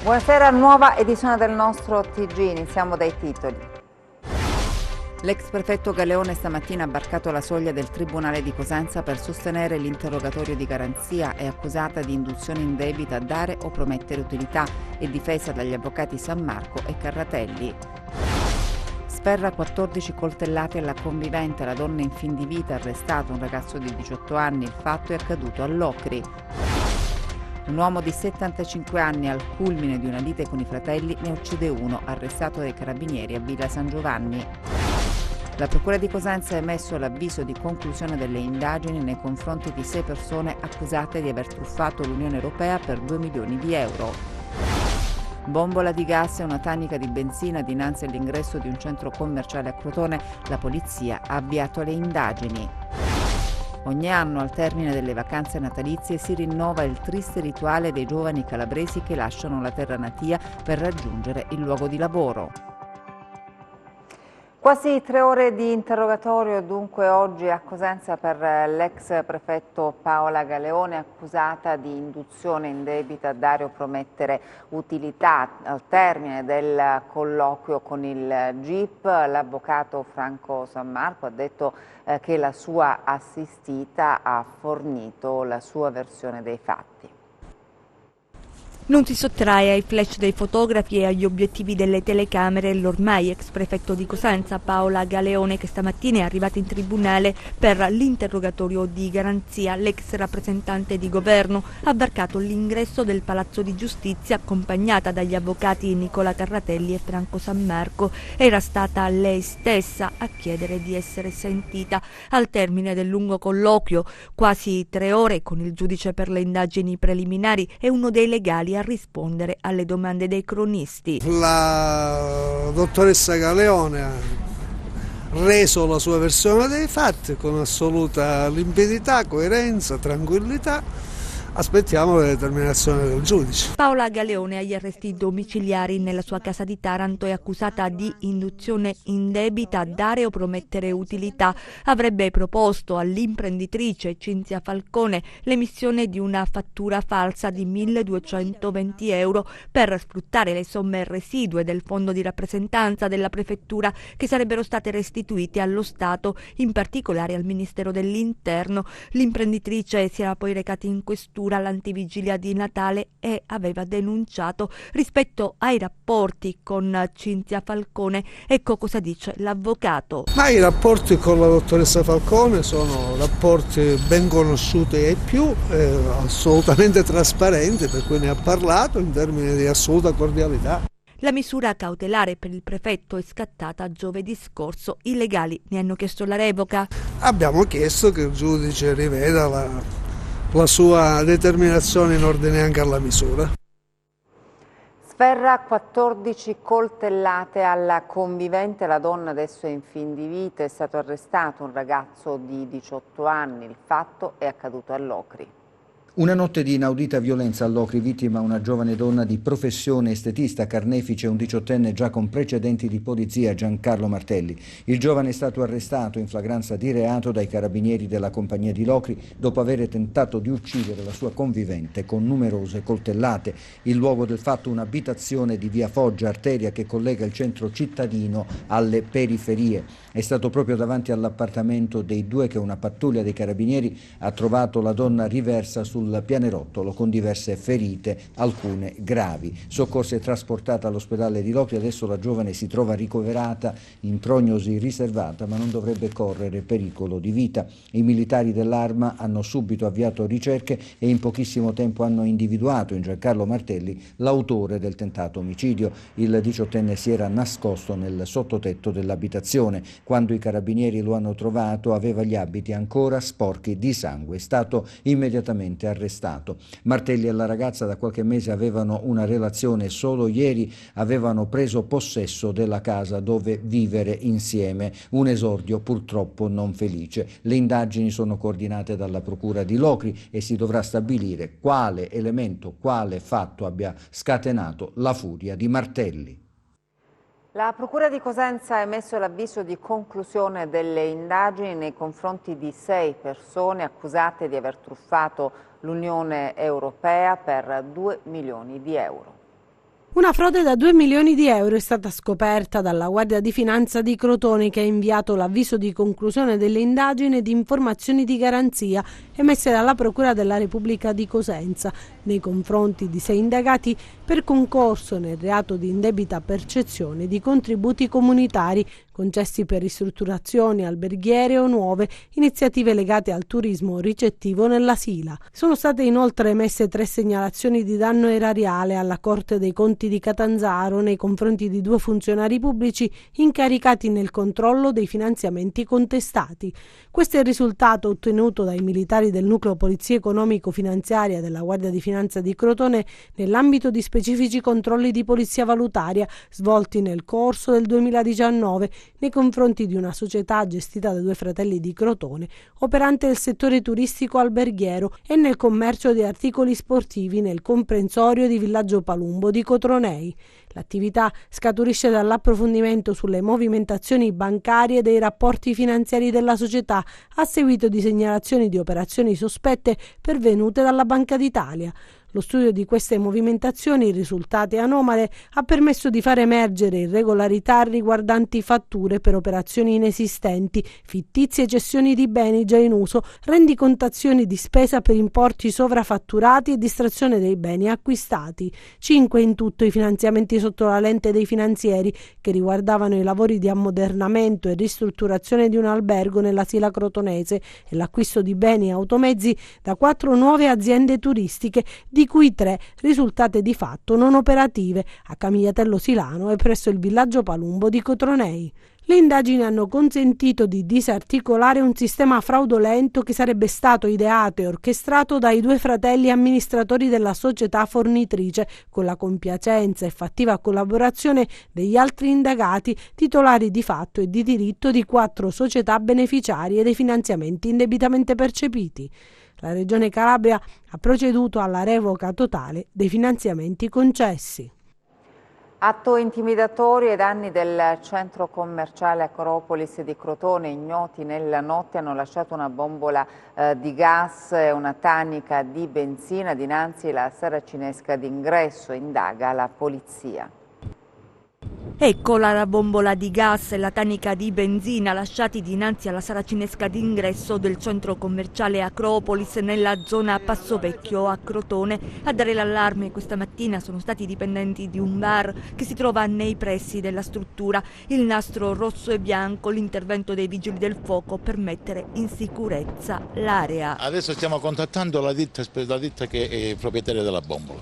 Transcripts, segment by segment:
Buonasera, nuova edizione del nostro TG, iniziamo dai titoli. L'ex prefetto Galeone stamattina ha varcato la soglia del Tribunale di Cosenza per sostenere l'interrogatorio di garanzia. È accusata di induzione indebita a dare o promettere utilità e difesa dagli avvocati San Marco e Carratelli. Sferra 14 coltellate alla convivente, la donna in fin di vita, arrestato un ragazzo di 18 anni, il fatto è accaduto a Locri. Un uomo di 75 anni al culmine di una lite con i fratelli ne uccide uno, arrestato dai carabinieri a Villa San Giovanni. La Procura di Cosenza ha emesso l'avviso di conclusione delle indagini nei confronti di 6 persone accusate di aver truffato l'Unione Europea per 2 milioni di euro. Bombola di gas e una tanica di benzina dinanzi all'ingresso di un centro commerciale a Crotone. La polizia ha avviato le indagini. Ogni anno, al termine delle vacanze natalizie, si rinnova il triste rituale dei giovani calabresi che lasciano la terra natia per raggiungere il luogo di lavoro. Quasi 3 ore di interrogatorio dunque oggi a Cosenza per l'ex prefetto Paola Galeone, accusata di induzione indebita a dare o promettere utilità. Al termine del colloquio con il GIP, l'avvocato Franco San Marco ha detto che la sua assistita ha fornito la sua versione dei fatti. Non si sottrae ai flash dei fotografi e agli obiettivi delle telecamere l'ormai ex prefetto di Cosenza Paola Galeone, che stamattina è arrivata in tribunale per l'interrogatorio di garanzia. L'ex rappresentante di governo ha varcato l'ingresso del Palazzo di Giustizia accompagnata dagli avvocati Nicola Carratelli e Franco San Marco. Era stata lei stessa a chiedere di essere sentita. Al termine del lungo colloquio, quasi 3 ore, con il giudice per le indagini preliminari e uno dei legali a rispondere alle domande dei cronisti. La dottoressa Galeone ha reso la sua versione dei fatti con assoluta limpidità, coerenza, tranquillità. Aspettiamo le determinazioni del giudice. Paola Galeone agli arresti domiciliari nella sua casa di Taranto è accusata di induzione indebita a dare o promettere utilità. Avrebbe proposto all'imprenditrice Cinzia Falcone l'emissione di una fattura falsa di 1.220 euro per sfruttare le somme residue del fondo di rappresentanza della prefettura che sarebbero state restituite allo Stato, in particolare al Ministero dell'Interno. L'imprenditrice si era poi recata in questura all'antivigilia di Natale e aveva denunciato. Rispetto ai rapporti con Cinzia Falcone, ecco cosa dice l'avvocato. Ma i rapporti con la dottoressa Falcone sono rapporti ben conosciuti ai più, assolutamente trasparenti, per cui ne ha parlato in termini di assoluta cordialità. La misura cautelare per il prefetto è scattata giovedì scorso. I legali ne hanno chiesto la revoca. Abbiamo chiesto che il giudice riveda la sua determinazione in ordine anche alla misura. Sferra 14 coltellate alla convivente, la donna adesso è in fin di vita, è stato arrestato un ragazzo di 18 anni, il fatto è accaduto a Locri. Una notte di inaudita violenza a Locri, vittima una giovane donna di professione estetista, carnefice un 18enne già con precedenti di polizia, Giancarlo Martelli. Il giovane è stato arrestato in flagranza di reato dai carabinieri della compagnia di Locri dopo aver tentato di uccidere la sua convivente con numerose coltellate. Il luogo del fatto un'abitazione di via Foggia, arteria che collega il centro cittadino alle periferie. È stato proprio davanti all'appartamento dei due che una pattuglia dei carabinieri ha trovato la donna riversa sul pianerottolo con diverse ferite, alcune gravi. Soccorsa e trasportata all'ospedale di Locri, adesso la giovane si trova ricoverata in prognosi riservata, ma non dovrebbe correre pericolo di vita. I militari dell'Arma hanno subito avviato ricerche e in pochissimo tempo hanno individuato in Giancarlo Martelli l'autore del tentato omicidio. Il 18enne si era nascosto nel sottotetto dell'abitazione. Quando i carabinieri lo hanno trovato aveva gli abiti ancora sporchi di sangue. È stato immediatamente arrestato arrestato. Martelli e la ragazza da qualche mese avevano una relazione e solo ieri avevano preso possesso della casa dove vivere insieme, un esordio purtroppo non felice. Le indagini sono coordinate dalla Procura di Locri e si dovrà stabilire quale elemento, quale fatto abbia scatenato la furia di Martelli. La Procura di Cosenza ha emesso l'avviso di conclusione delle indagini nei confronti di 6 persone accusate di aver truffato l'Unione Europea per 2 milioni di euro. Una frode da 2 milioni di euro è stata scoperta dalla Guardia di Finanza di Crotone, che ha inviato l'avviso di conclusione delle indagini e di informazioni di garanzia emesse dalla Procura della Repubblica di Cosenza nei confronti di 6 indagati per concorso nel reato di indebita percezione di contributi comunitari concessi per ristrutturazioni alberghiere o nuove iniziative legate al turismo ricettivo nella Sila. Sono state inoltre emesse 3 segnalazioni di danno erariale alla Corte dei Conti di Catanzaro nei confronti di 2 funzionari pubblici incaricati nel controllo dei finanziamenti contestati. Questo è il risultato ottenuto dai militari del Nucleo Polizia Economico-Finanziaria della Guardia di Finanza di Crotone nell'ambito di specifici controlli di polizia valutaria svolti nel corso del 2019 nei confronti di una società gestita da 2 fratelli di Crotone, operante nel settore turistico alberghiero e nel commercio di articoli sportivi nel comprensorio di Villaggio Palumbo di Cotronei. L'attività scaturisce dall'approfondimento sulle movimentazioni bancarie e dei rapporti finanziari della società a seguito di segnalazioni di operazioni sospette pervenute dalla Banca d'Italia. Lo studio di queste movimentazioni risultate anomale ha permesso di far emergere irregolarità riguardanti fatture per operazioni inesistenti, fittizie cessioni di beni già in uso, rendicontazioni di spesa per importi sovrafatturati e distrazione dei beni acquistati. 5 in tutto i finanziamenti sotto la lente dei finanzieri che riguardavano i lavori di ammodernamento e ristrutturazione di un albergo nella Sila crotonese e l'acquisto di beni e automezzi da 4 nuove aziende turistiche, di cui 3 risultate di fatto non operative a Camigliatello Silano e presso il Villaggio Palumbo di Cotronei. Le indagini hanno consentito di disarticolare un sistema fraudolento che sarebbe stato ideato e orchestrato dai 2 fratelli amministratori della società fornitrice, con la compiacenza e fattiva collaborazione degli altri indagati, titolari di fatto e di diritto di 4 società beneficiarie dei finanziamenti indebitamente percepiti. La Regione Calabria ha proceduto alla revoca totale dei finanziamenti concessi. Atto intimidatorio ai danni del centro commerciale Acropolis di Crotone. Ignoti nella notte hanno lasciato una bombola di gas e una tanica di benzina dinanzi alla saracinesca d'ingresso. Indaga la polizia. Eccola la bombola di gas e la tanica di benzina lasciati dinanzi alla saracinesca d'ingresso del centro commerciale Acropolis nella zona Passo Vecchio a Crotone. A dare l'allarme questa mattina sono stati i dipendenti di un bar che si trova nei pressi della struttura. Il nastro rosso e bianco, l'intervento dei vigili del fuoco per mettere in sicurezza l'area. Adesso stiamo contattando la ditta che è proprietaria della bombola.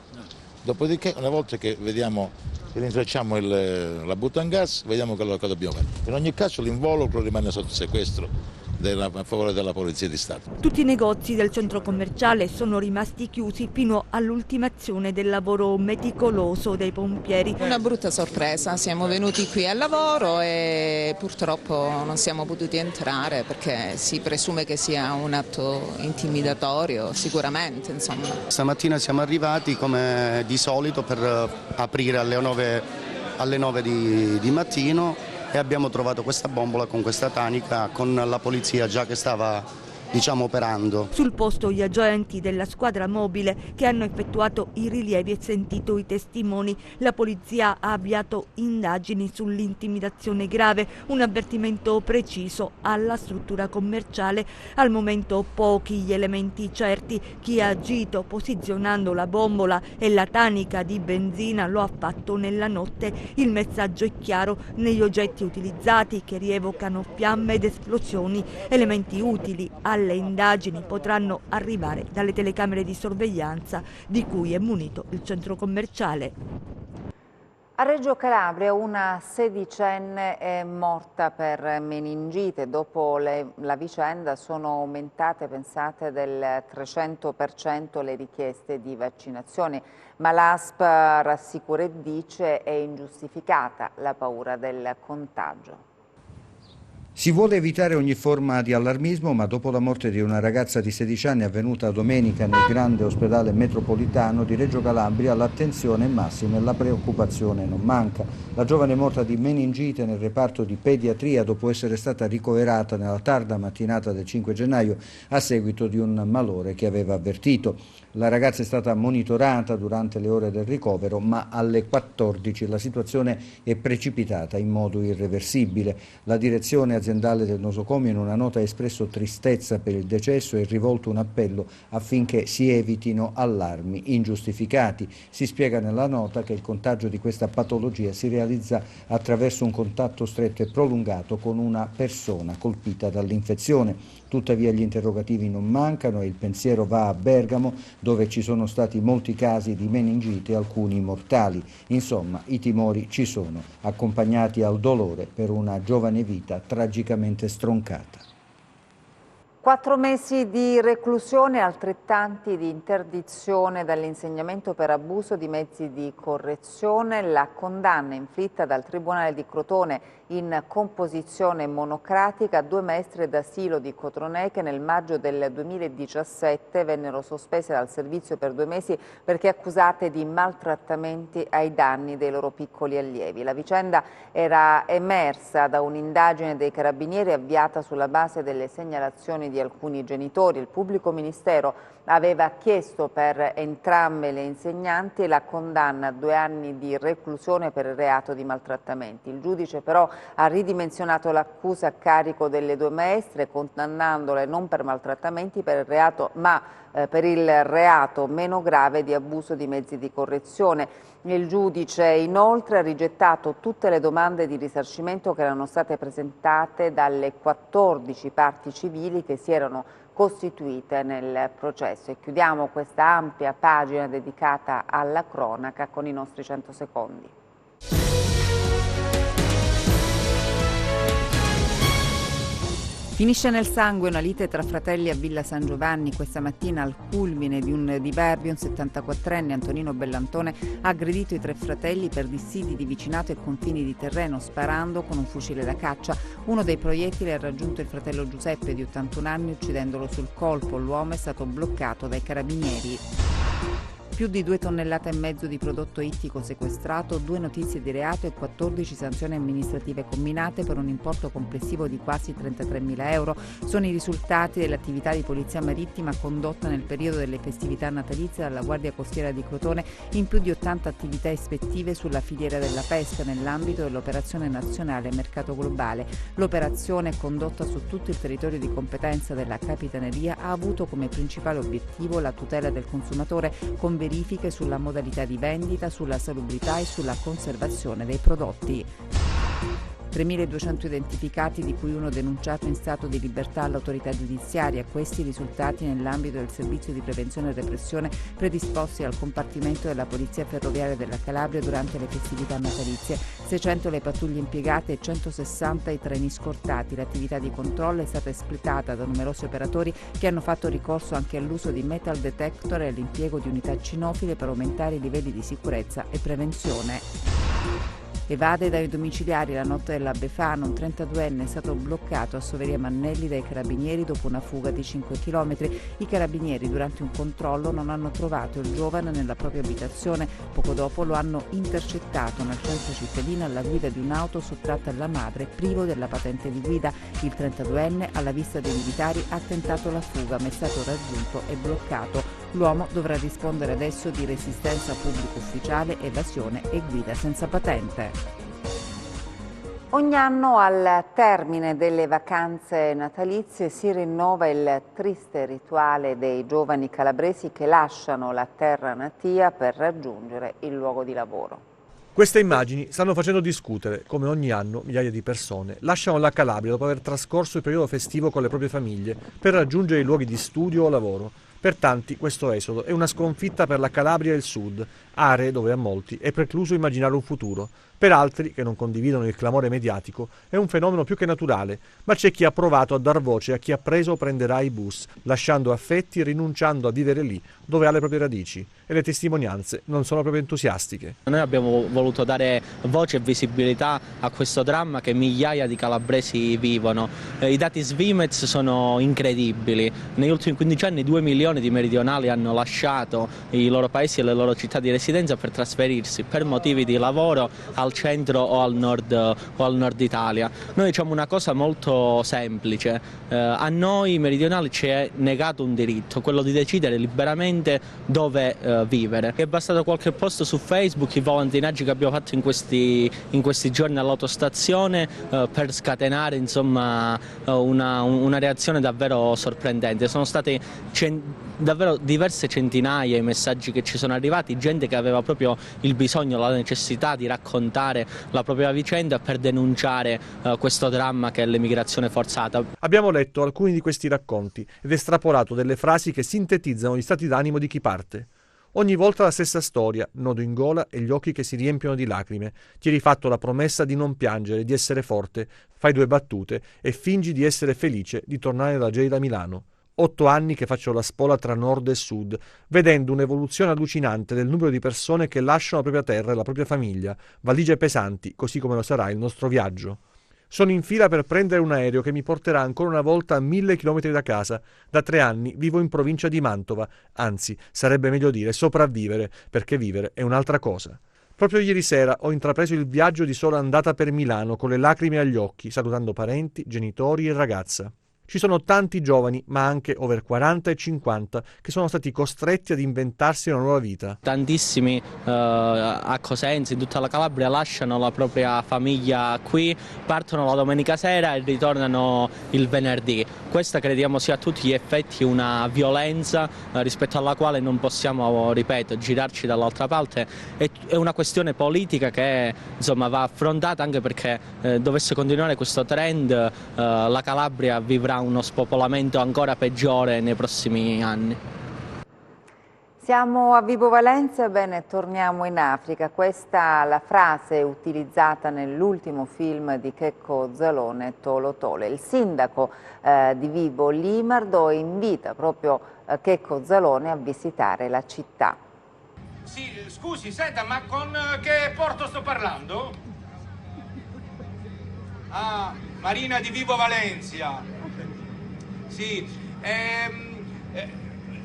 Dopodiché, una volta che vediamo, rintracciamo la butangas, vediamo quello che dobbiamo fare. In ogni caso l'involucro rimane sotto sequestro a favore della Polizia di Stato. Tutti i negozi del centro commerciale sono rimasti chiusi fino all'ultimazione del lavoro meticoloso dei pompieri. Una brutta sorpresa, siamo venuti qui al lavoro e purtroppo non siamo potuti entrare perché si presume che sia un atto intimidatorio, sicuramente. Insomma. Stamattina siamo arrivati come di solito per aprire alle 9 di mattino e abbiamo trovato questa bombola con questa tanica con la polizia già che stava operando. Sul posto gli agenti della squadra mobile che hanno effettuato i rilievi e sentito i testimoni. La polizia ha avviato indagini sull'intimidazione grave, un avvertimento preciso alla struttura commerciale. Al momento pochi gli elementi certi. Chi ha agito posizionando la bombola e la tanica di benzina lo ha fatto nella notte. Il messaggio è chiaro: negli oggetti utilizzati che rievocano fiamme ed esplosioni, elementi utili alle indagini potranno arrivare dalle telecamere di sorveglianza di cui è munito il centro commerciale. A Reggio Calabria una sedicenne è morta per meningite. Dopo la vicenda sono aumentate, pensate, del 300% le richieste di vaccinazioni, ma l'ASP rassicura e dice è ingiustificata la paura del contagio. Si vuole evitare ogni forma di allarmismo, ma dopo la morte di una ragazza di 16 anni avvenuta domenica nel grande ospedale metropolitano di Reggio Calabria, l'attenzione è massima e la preoccupazione non manca. La giovane è morta di meningite nel reparto di pediatria dopo essere stata ricoverata nella tarda mattinata del 5 gennaio a seguito di un malore che aveva avvertito. La ragazza è stata monitorata durante le ore del ricovero, ma alle 14 la situazione è precipitata in modo irreversibile. La direzione aziendale del nosocomio in una nota ha espresso tristezza per il decesso e rivolto un appello affinché si evitino allarmi ingiustificati. Si spiega nella nota che il contagio di questa patologia si realizza attraverso un contatto stretto e prolungato con una persona colpita dall'infezione. Tuttavia gli interrogativi non mancano e il pensiero va a Bergamo, dove ci sono stati molti casi di meningite, alcuni mortali. Insomma, i timori ci sono, accompagnati al dolore per una giovane vita tragicamente stroncata. 4 mesi di reclusione e altrettanti di interdizione dall'insegnamento per abuso di mezzi di correzione. La condanna inflitta dal Tribunale di Crotone in composizione monocratica a 2 maestre d'asilo di Cotronè che nel maggio del 2017 vennero sospese dal servizio per 2 mesi perché accusate di maltrattamenti ai danni dei loro piccoli allievi. La vicenda era emersa da un'indagine dei carabinieri avviata sulla base delle segnalazioni di alcuni genitori. Il pubblico ministero aveva chiesto per entrambe le insegnanti la condanna a 2 anni di reclusione per il reato di maltrattamenti. Il giudice però ha ridimensionato l'accusa a carico delle 2 maestre, condannandole non per maltrattamenti per il reato, ma per il reato meno grave di abuso di mezzi di correzione. Il giudice inoltre ha rigettato tutte le domande di risarcimento che erano state presentate dalle 14 parti civili che si erano costituite nel processo. E chiudiamo questa ampia pagina dedicata alla cronaca con i nostri 100 secondi. Finisce nel sangue una lite tra fratelli a Villa San Giovanni. Questa mattina, al culmine di un diverbio, un 74enne, Antonino Bellantone, ha aggredito i 3 fratelli per dissidi di vicinato e confini di terreno, sparando con un fucile da caccia. Uno dei proiettili ha raggiunto il fratello Giuseppe, di 81 anni, uccidendolo sul colpo. L'uomo è stato bloccato dai carabinieri. Più di 2,5 tonnellate di prodotto ittico sequestrato, 2 notizie di reato e 14 sanzioni amministrative combinate per un importo complessivo di quasi 33.000 euro. Sono i risultati dell'attività di polizia marittima condotta nel periodo delle festività natalizie dalla Guardia Costiera di Crotone in più di 80 attività ispettive sulla filiera della pesca nell'ambito dell'operazione nazionale Mercato Globale. L'operazione, condotta su tutto il territorio di competenza della Capitaneria, ha avuto come principale obiettivo la tutela del consumatore con verifiche sulla modalità di vendita, sulla salubrità e sulla conservazione dei prodotti. 3.200 identificati, di cui uno denunciato in stato di libertà all'autorità giudiziaria. Questi risultati nell'ambito del servizio di prevenzione e repressione predisposti al compartimento della Polizia Ferroviaria della Calabria durante le festività natalizie. 600 le pattuglie impiegate e 160 i treni scortati. L'attività di controllo è stata espletata da numerosi operatori che hanno fatto ricorso anche all'uso di metal detector e all'impiego di unità cinofile per aumentare i livelli di sicurezza e prevenzione. Evade dai domiciliari la notte della Befana, un 32enne è stato bloccato a Soveria Mannelli dai carabinieri dopo una fuga di 5 km. I carabinieri durante un controllo non hanno trovato il giovane nella propria abitazione. Poco dopo lo hanno intercettato nel centro cittadino alla guida di un'auto sottratta alla madre, privo della patente di guida. Il 32enne, alla vista dei militari, ha tentato la fuga ma è stato raggiunto e bloccato. L'uomo dovrà rispondere adesso di resistenza a pubblico ufficiale, evasione e guida senza patente. Ogni anno al termine delle vacanze natalizie si rinnova il triste rituale dei giovani calabresi che lasciano la terra natia per raggiungere il luogo di lavoro. Queste immagini stanno facendo discutere. Come ogni anno migliaia di persone lasciano la Calabria dopo aver trascorso il periodo festivo con le proprie famiglie per raggiungere i luoghi di studio o lavoro. Per tanti questo esodo è una sconfitta per la Calabria e il Sud, aree dove a molti è precluso immaginare un futuro. Per altri, che non condividono il clamore mediatico, è un fenomeno più che naturale, ma c'è chi ha provato a dar voce a chi ha preso o prenderà i bus, lasciando affetti e rinunciando a vivere lì, dove ha le proprie radici. E le testimonianze non sono proprio entusiastiche. Noi abbiamo voluto dare voce e visibilità a questo dramma che migliaia di calabresi vivono. I dati Svimez sono incredibili. Negli ultimi 15 anni 2 milioni di meridionali hanno lasciato i loro paesi e le loro città di residenza per trasferirsi per motivi di lavoro al centro o al nord Italia. Noi diciamo una cosa molto semplice, a noi meridionali ci è negato un diritto, quello di decidere liberamente dove vivere. È bastato qualche post su Facebook, i volantinaggi che abbiamo fatto in questi giorni all'autostazione per scatenare insomma una reazione davvero sorprendente. Sono state davvero diverse centinaia i messaggi che ci sono arrivati, gente che aveva proprio il bisogno, la necessità di raccontare la propria vicenda per denunciare questo dramma che è l'emigrazione forzata. Abbiamo letto alcuni di questi racconti ed estrapolato delle frasi che sintetizzano gli stati d'animo di chi parte. Ogni volta la stessa storia, nodo in gola e gli occhi che si riempiono di lacrime. Ti eri fatto la promessa di non piangere, di essere forte, fai 2 battute e fingi di essere felice di tornare da Gelida a Milano. 8 anni che faccio la spola tra nord e sud, vedendo un'evoluzione allucinante del numero di persone che lasciano la propria terra e la propria famiglia, valigie pesanti, così come lo sarà il nostro viaggio. Sono in fila per prendere un aereo che mi porterà ancora una volta a 1000 chilometri da casa. Da 3 anni vivo in provincia di Mantova, anzi, sarebbe meglio dire sopravvivere, perché vivere è un'altra cosa. Proprio ieri sera ho intrapreso il viaggio di sola andata per Milano con le lacrime agli occhi, salutando parenti, genitori e ragazza. Ci sono tanti giovani, ma anche over 40 e 50, che sono stati costretti ad inventarsi una nuova vita. Tantissimi a Cosenza, in tutta la Calabria, lasciano la propria famiglia qui, partono la domenica sera e ritornano il venerdì. Questa crediamo sia a tutti gli effetti una violenza rispetto alla quale non possiamo, ripeto, girarci dall'altra parte. È una questione politica che insomma va affrontata, anche perché dovesse continuare questo trend la Calabria vivrà uno spopolamento ancora peggiore nei prossimi anni. Siamo a Vibo Valentia, bene, torniamo in Africa. Questa è la frase utilizzata nell'ultimo film di Checco Zalone, Tolo Tolo. Il sindaco di Vibo Limardo invita proprio Checco Zalone a visitare la città. Sì, scusi, senta, ma con che porto sto parlando? Ah, Marina di Vibo Valentia. Sì,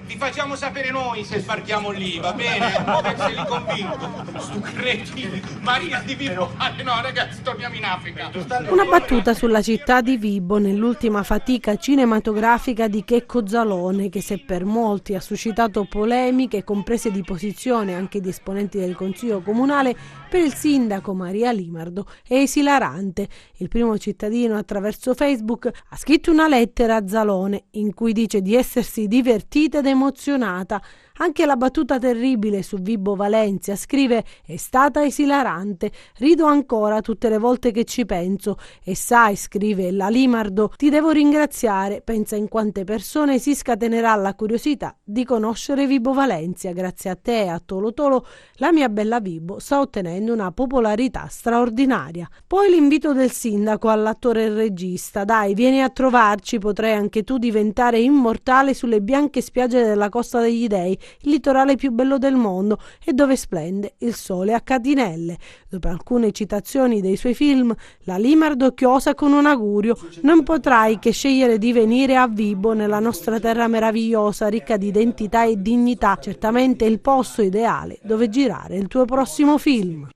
vi facciamo sapere noi se sbarchiamo lì, va bene? Se li convinco. Stu cretini, Marina di Vibo, no ragazzi, torniamo in Africa. Una battuta sulla città di Vibo nell'ultima fatica cinematografica di Checco Zalone, che se per molti ha suscitato polemiche, comprese di posizione anche di esponenti del Consiglio Comunale, per il sindaco Maria Limardo è esilarante. Il primo cittadino attraverso Facebook ha scritto una lettera a Zalone in cui dice di essersi divertita ed emozionata. Anche la battuta terribile su Vibo Valentia, scrive: è stata esilarante, rido ancora tutte le volte che ci penso e sai, scrive la Limardo, ti devo ringraziare, pensa in quante persone si scatenerà la curiosità di conoscere Vibo Valentia, grazie a te e a Tolo Tolo la mia bella Vibo sta ottenendo una popolarità straordinaria. Poi l'invito del sindaco all'attore e regista: dai, vieni a trovarci, potrai anche tu diventare immortale sulle bianche spiagge della Costa degli Dei, il litorale più bello del mondo e dove splende il sole a catinelle. Dopo alcune citazioni dei suoi film, la Limardo chiosa con un augurio: non potrai che scegliere di venire a Vibo, nella nostra terra meravigliosa, ricca di identità e dignità, certamente il posto ideale dove girare il tuo prossimo film.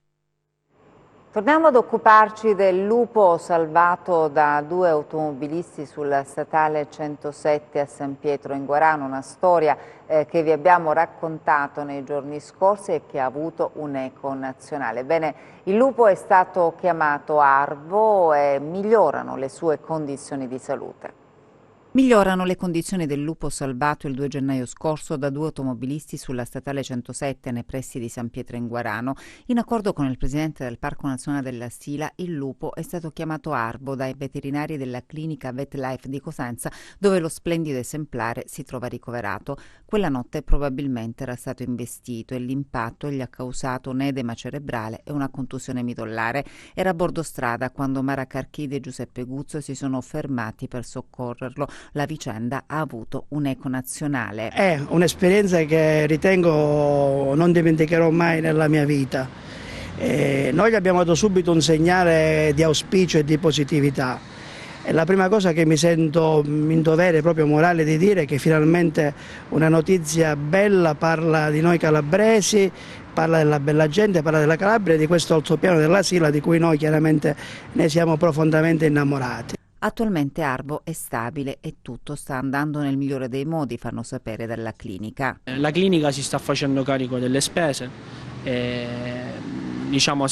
Torniamo ad occuparci del lupo salvato da 2 automobilisti sulla statale 107 a San Pietro in Guarano, una storia che vi abbiamo raccontato nei giorni scorsi e che ha avuto un'eco nazionale. Bene, il lupo è stato chiamato Arvo e migliorano le sue condizioni di salute. Migliorano le condizioni del lupo salvato il 2 gennaio scorso da 2 automobilisti sulla statale 107 nei pressi di San Pietro in Guarano. In accordo con il presidente del Parco Nazionale della Sila, il lupo è stato chiamato Arbo dai veterinari della clinica VetLife di Cosenza, dove lo splendido esemplare si trova ricoverato. Quella notte probabilmente era stato investito e l'impatto gli ha causato un edema cerebrale e una contusione midollare. Era a bordo strada quando Mara Carchidi e Giuseppe Guzzo si sono fermati per soccorrerlo. La vicenda ha avuto un'eco nazionale. È un'esperienza che ritengo non dimenticherò mai nella mia vita. Noi gli abbiamo dato subito un segnale di auspicio e di positività. E la prima cosa che mi sento in dovere proprio morale di dire è che finalmente una notizia bella parla di noi calabresi, parla della bella gente, parla della Calabria e di questo altopiano della Sila di cui noi chiaramente ne siamo profondamente innamorati. Attualmente Arbo è stabile e tutto sta andando nel migliore dei modi, fanno sapere dalla clinica. La clinica si sta facendo carico delle spese, diciamo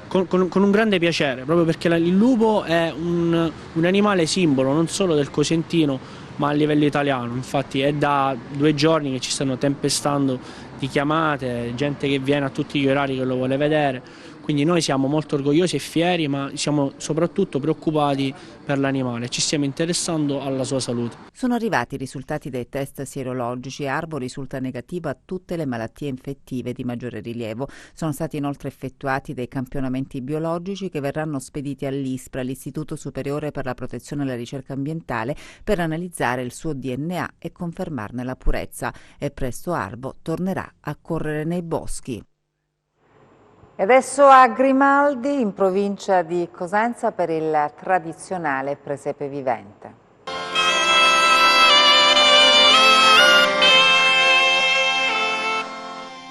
con un grande piacere, proprio perché il lupo è un animale simbolo non solo del Cosentino ma a livello italiano. Infatti è da 2 giorni che ci stanno tempestando di chiamate, gente che viene a tutti gli orari che lo vuole vedere. Quindi noi siamo molto orgogliosi e fieri, ma siamo soprattutto preoccupati per l'animale, ci stiamo interessando alla sua salute. Sono arrivati i risultati dei test sierologici e Arbo risulta negativo a tutte le malattie infettive di maggiore rilievo. Sono stati inoltre effettuati dei campionamenti biologici che verranno spediti all'ISPRA, l'Istituto Superiore per la Protezione e la Ricerca Ambientale, per analizzare il suo DNA e confermarne la purezza. E presto Arbo tornerà a correre nei boschi. E adesso a Grimaldi, in provincia di Cosenza, per il tradizionale presepe vivente.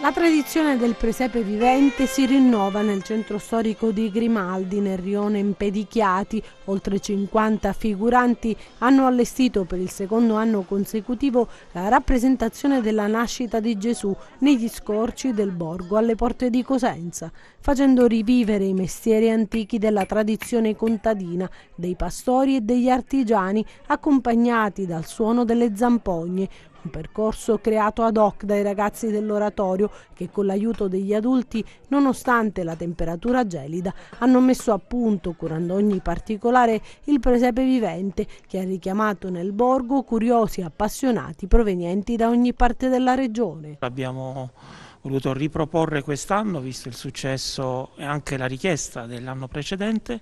La tradizione del presepe vivente si rinnova nel centro storico di Grimaldi, nel rione Impedichiati. Oltre 50 figuranti hanno allestito per il 2° anno consecutivo la rappresentazione della nascita di Gesù negli scorci del borgo alle porte di Cosenza, facendo rivivere i mestieri antichi della tradizione contadina, dei pastori e degli artigiani, accompagnati dal suono delle zampogne. Un percorso creato ad hoc dai ragazzi dell'oratorio che, con l'aiuto degli adulti, nonostante la temperatura gelida, hanno messo a punto, curando ogni particolare, il presepe vivente che ha richiamato nel borgo curiosi e appassionati provenienti da ogni parte della regione. Abbiamo voluto riproporre quest'anno, visto il successo e anche la richiesta dell'anno precedente,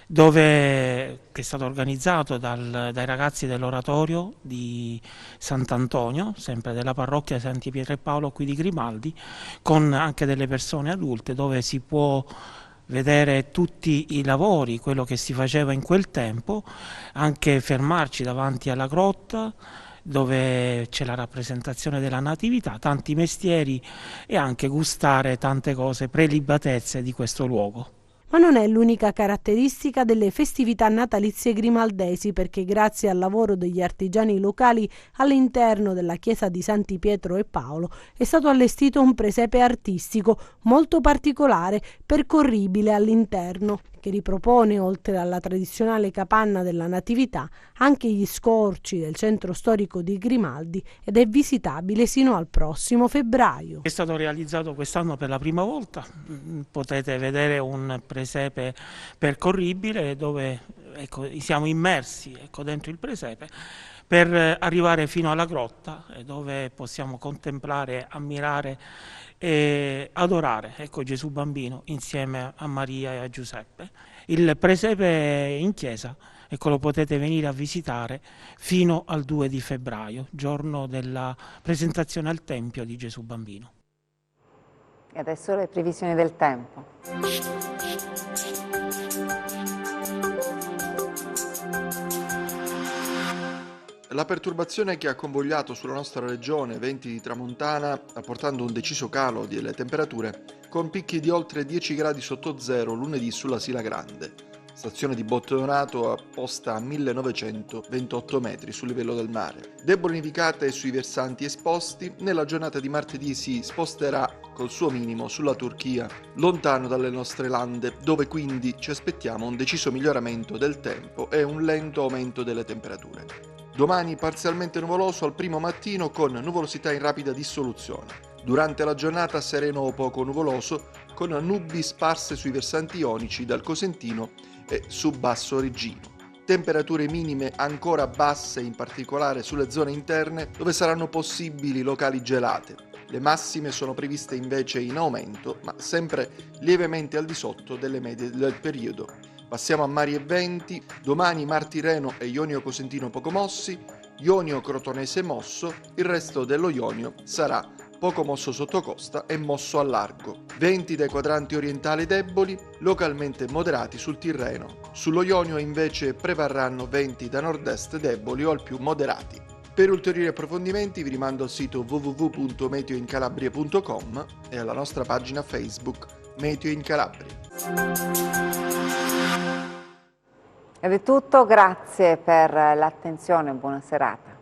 che è stato organizzato dai ragazzi dell'oratorio di Sant'Antonio, sempre della parrocchia Santi Pietro e Paolo qui di Grimaldi, con anche delle persone adulte, dove si può vedere tutti i lavori, quello che si faceva in quel tempo, anche fermarci davanti alla grotta dove c'è la rappresentazione della natività, tanti mestieri e anche gustare tante cose, prelibatezze di questo luogo. Ma non è l'unica caratteristica delle festività natalizie grimaldesi, perché grazie al lavoro degli artigiani locali all'interno della chiesa di Santi Pietro e Paolo è stato allestito un presepe artistico molto particolare, percorribile all'interno, che ripropone, oltre alla tradizionale capanna della Natività, anche gli scorci del centro storico di Grimaldi ed è visitabile sino al prossimo febbraio. È stato realizzato quest'anno per la prima volta, potete vedere un presepe percorribile dove siamo immersi dentro il presepe per arrivare fino alla grotta dove possiamo contemplare, ammirare e adorare Gesù bambino insieme a Maria e a Giuseppe. Il presepe in chiesa lo potete venire a visitare fino al 2 di febbraio, giorno della presentazione al Tempio di Gesù bambino. E adesso le previsioni del tempo. La perturbazione che ha convogliato sulla nostra regione venti di tramontana, portando un deciso calo delle temperature, con picchi di oltre 10 gradi sotto zero lunedì sulla Sila Grande. stazione di Bottonato posta a 1928 metri sul livello del mare. Deboli nevicate sui versanti esposti, nella giornata di martedì si sposterà col suo minimo sulla Turchia, lontano dalle nostre lande, dove quindi ci aspettiamo un deciso miglioramento del tempo e un lento aumento delle temperature. Domani parzialmente nuvoloso al primo mattino con nuvolosità in rapida dissoluzione. Durante la giornata sereno o poco nuvoloso, con nubi sparse sui versanti ionici dal Cosentino e su Basso Reggino. Temperature minime ancora basse, in particolare sulle zone interne, dove saranno possibili locali gelate. Le massime sono previste invece in aumento, ma sempre lievemente al di sotto delle medie del periodo. Passiamo a mari e venti. Domani Mar Tirreno e Ionio Cosentino poco mossi, Ionio Crotonese mosso, il resto dello Ionio sarà poco mosso sotto costa e mosso a largo. Venti dai quadranti orientali deboli, localmente moderati sul Tirreno. Sullo Ionio invece prevarranno venti da nord-est deboli o al più moderati. Per ulteriori approfondimenti vi rimando al sito www.meteoincalabria.com e alla nostra pagina Facebook Meteo in Calabria. Ed è tutto, grazie per l'attenzione, buona serata.